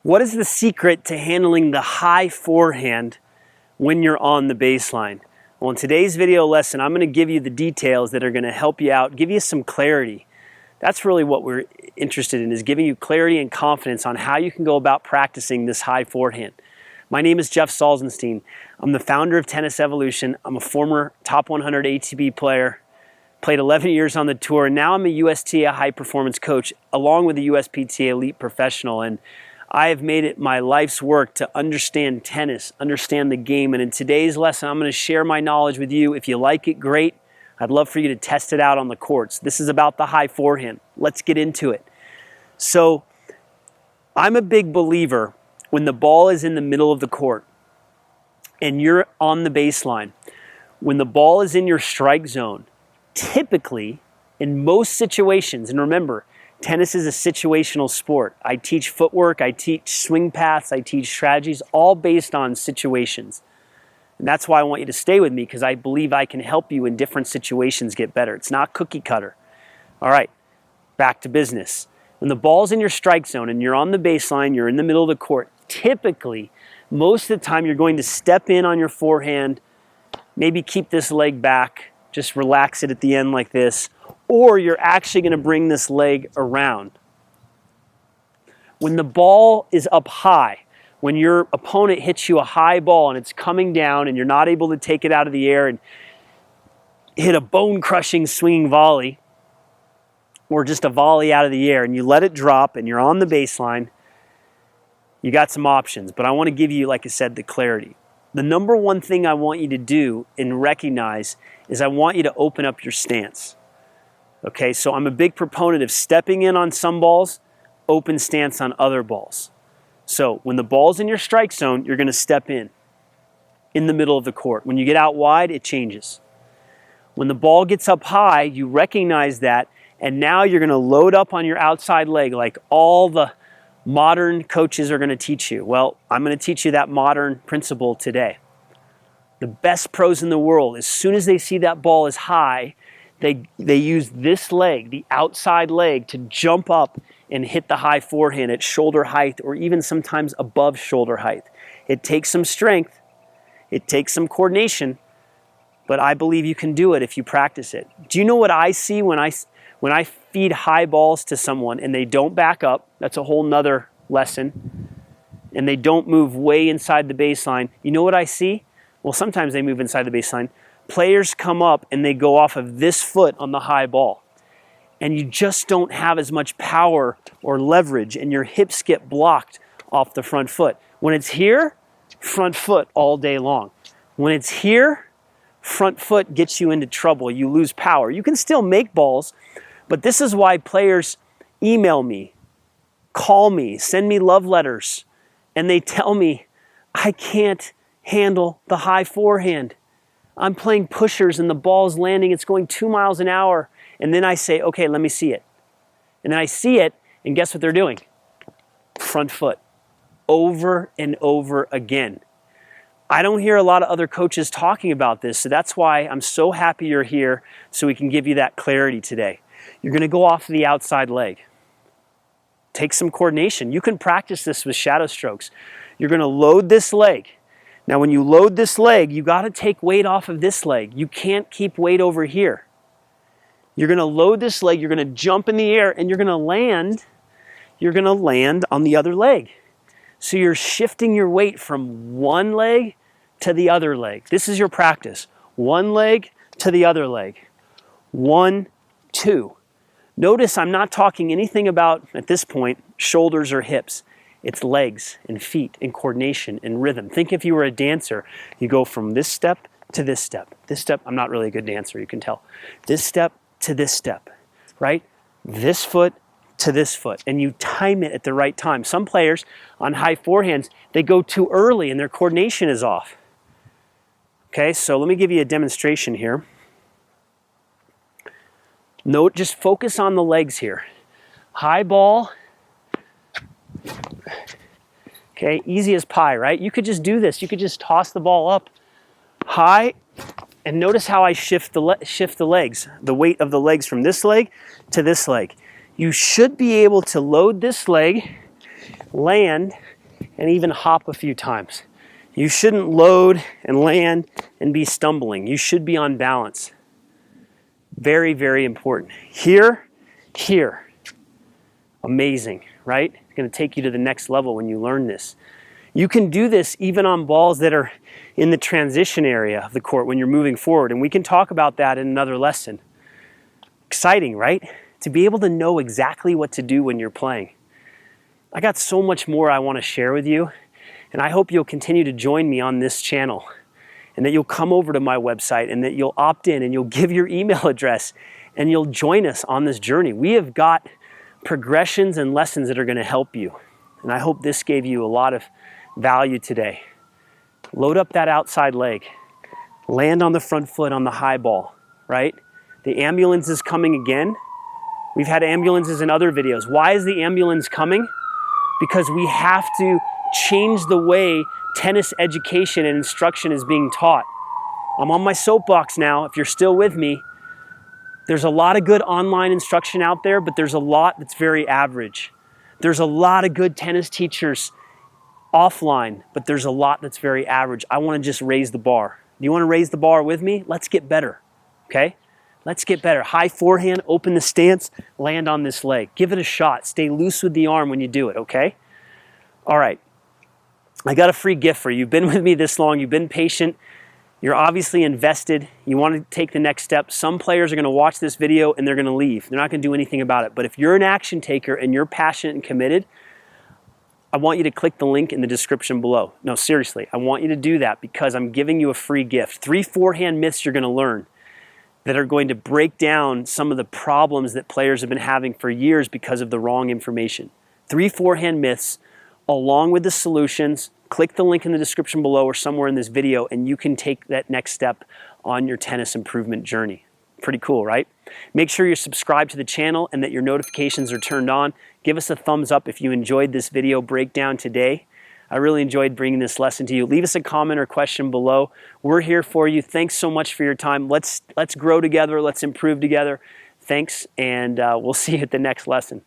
What is the secret to handling the high forehand when you're on the baseline? Well, in today's video lesson, I'm going to give you the details that are going to help you out, give you some clarity. That's really what we're interested in, is giving you clarity and confidence on how you can go about practicing this high forehand. My name is Jeff Salzenstein. I'm the founder of Tennis Evolution. I'm a former top 100 ATP player, played 11 years on the tour, and now I'm a USTA high performance coach along with a USPTA elite professional. And I have made it my life's work to understand tennis, understand the game. And in today's lesson, I'm going to share my knowledge with you. If you like it, great. I'd love for you to test it out on the courts. This is about the high forehand. Let's get into it. So I'm a big believer when the ball is in the middle of the court and you're on the baseline, when the ball is in your strike zone, typically in most situations, and remember, tennis is a situational sport. I teach footwork, I teach swing paths, I teach strategies, all based on situations. And that's why I want you to stay with me, because I believe I can help you in different situations get better. It's not cookie cutter. All right, back to business. When the ball's in your strike zone and you're on the baseline, you're in the middle of the court, typically, most of the time you're going to step in on your forehand, maybe keep this leg back, just relax it at the end like this, or you're actually going to bring this leg around. When the ball is up high, when your opponent hits you a high ball and it's coming down and you're not able to take it out of the air and hit a bone-crushing swinging volley, or just a volley out of the air, and you let it drop and you're on the baseline, you got some options. But I want to give you, like I said, the clarity. The number one thing I want you to do and recognize is I want you to open up your stance. Okay, so I'm a big proponent of stepping in on some balls, open stance on other balls. So when the ball's in your strike zone, you're going to step in the middle of the court. When you get out wide, it changes. When the ball gets up high, you recognize that, and now you're going to load up on your outside leg like all the modern coaches are going to teach you. Well, I'm going to teach you that modern principle today. The best pros in the world, as soon as they see that ball is high, they use this leg, the outside leg, to jump up and hit the high forehand at shoulder height, or even sometimes above shoulder height. It takes some strength, it takes some coordination, but I believe you can do it if you practice it. Do you know what I see when I feed high balls to someone and they don't back up? That's a whole nother lesson. And they don't move way inside the baseline. You know what I see? Well, sometimes they move inside the baseline. Players come up and they go off of this foot on the high ball. And you just don't have as much power or leverage, and your hips get blocked off the front foot. When it's here, front foot all day long. When it's here, front foot gets you into trouble. You lose power. You can still make balls, but this is why players email me, call me, send me love letters, and they tell me, I can't handle the high forehand. I'm playing pushers and the ball's landing, it's going 2 miles an hour. And then I say, okay, let me see it. And then I see it, and guess what they're doing? Front foot, over and over again. I don't hear a lot of other coaches talking about this, so that's why I'm so happy you're here, so we can give you that clarity today. You're going to go off the outside leg. Take some coordination. You can practice this with shadow strokes. You're going to load this leg. Now, when you load this leg, you got to take weight off of this leg. You can't keep weight over here. You're going to load this leg, you're going to jump in the air, and you're going to land on the other leg. So you're shifting your weight from one leg to the other leg. This is your practice. One leg to the other leg. 1, 2. Notice I'm not talking anything about, at this point, shoulders or hips. It's legs and feet and coordination and rhythm. Think if you were a dancer, you go from this step to this step. This step, I'm not really a good dancer, you can tell. This step to this step, right? This foot to this foot, and you time it at the right time. Some players on high forehands, they go too early and their coordination is off. Okay, so let me give you a demonstration here. Note, just focus on the legs here. High ball. Okay, easy as pie, right? You could just do this. You could just toss the ball up high, and notice how I shift the legs, the weight of the legs from this leg to this leg. You should be able to load this leg, land, and even hop a few times. You shouldn't load and land and be stumbling. You should be on balance. Very, very important. Here, here. Amazing, right? It's going to take you to the next level when you learn this. You can do this even on balls that are in the transition area of the court when you're moving forward, and we can talk about that in another lesson. Exciting, right? To be able to know exactly what to do when you're playing. I got so much more I want to share with you, and I hope you'll continue to join me on this channel, and that you'll come over to my website, and that you'll opt in, and you'll give your email address, and you'll join us on this journey. We have got progressions and lessons that are going to help you, and I hope this gave you a lot of value today. Load up that outside leg. Land on the front foot on the high ball, right? The ambulance is coming again. We've had ambulances in other videos. Why is the ambulance coming? Because we have to change the way tennis education and instruction is being taught. I'm on my soapbox now. If you're still with me, there's a lot of good online instruction out there, but there's a lot that's very average. There's a lot of good tennis teachers offline, but there's a lot that's very average. I want to just raise the bar. You want to raise the bar with me? Let's get better, okay? Let's get better. High forehand, open the stance, land on this leg. Give it a shot. Stay loose with the arm when you do it, okay? All right. I got a free gift for you. You've been with me this long. You've been patient. You're obviously invested. You want to take the next step. Some players are going to watch this video and they're going to leave. They're not going to do anything about it. But if you're an action taker and you're passionate and committed, I want you to click the link in the description below. No, seriously, I want you to do that because I'm giving you a free gift. 3 forehand myths you're going to learn that are going to break down some of the problems that players have been having for years because of the wrong information. 3 forehand myths along with the solutions. Click the link in the description below or somewhere in this video and you can take that next step on your tennis improvement journey. Pretty cool, right? Make sure you're subscribed to the channel and that your notifications are turned on. Give us a thumbs up if you enjoyed this video breakdown today. I really enjoyed bringing this lesson to you. Leave us a comment or question below. We're here for you. Thanks so much for your time. Let's grow together. Let's improve together. Thanks, and we'll see you at the next lesson.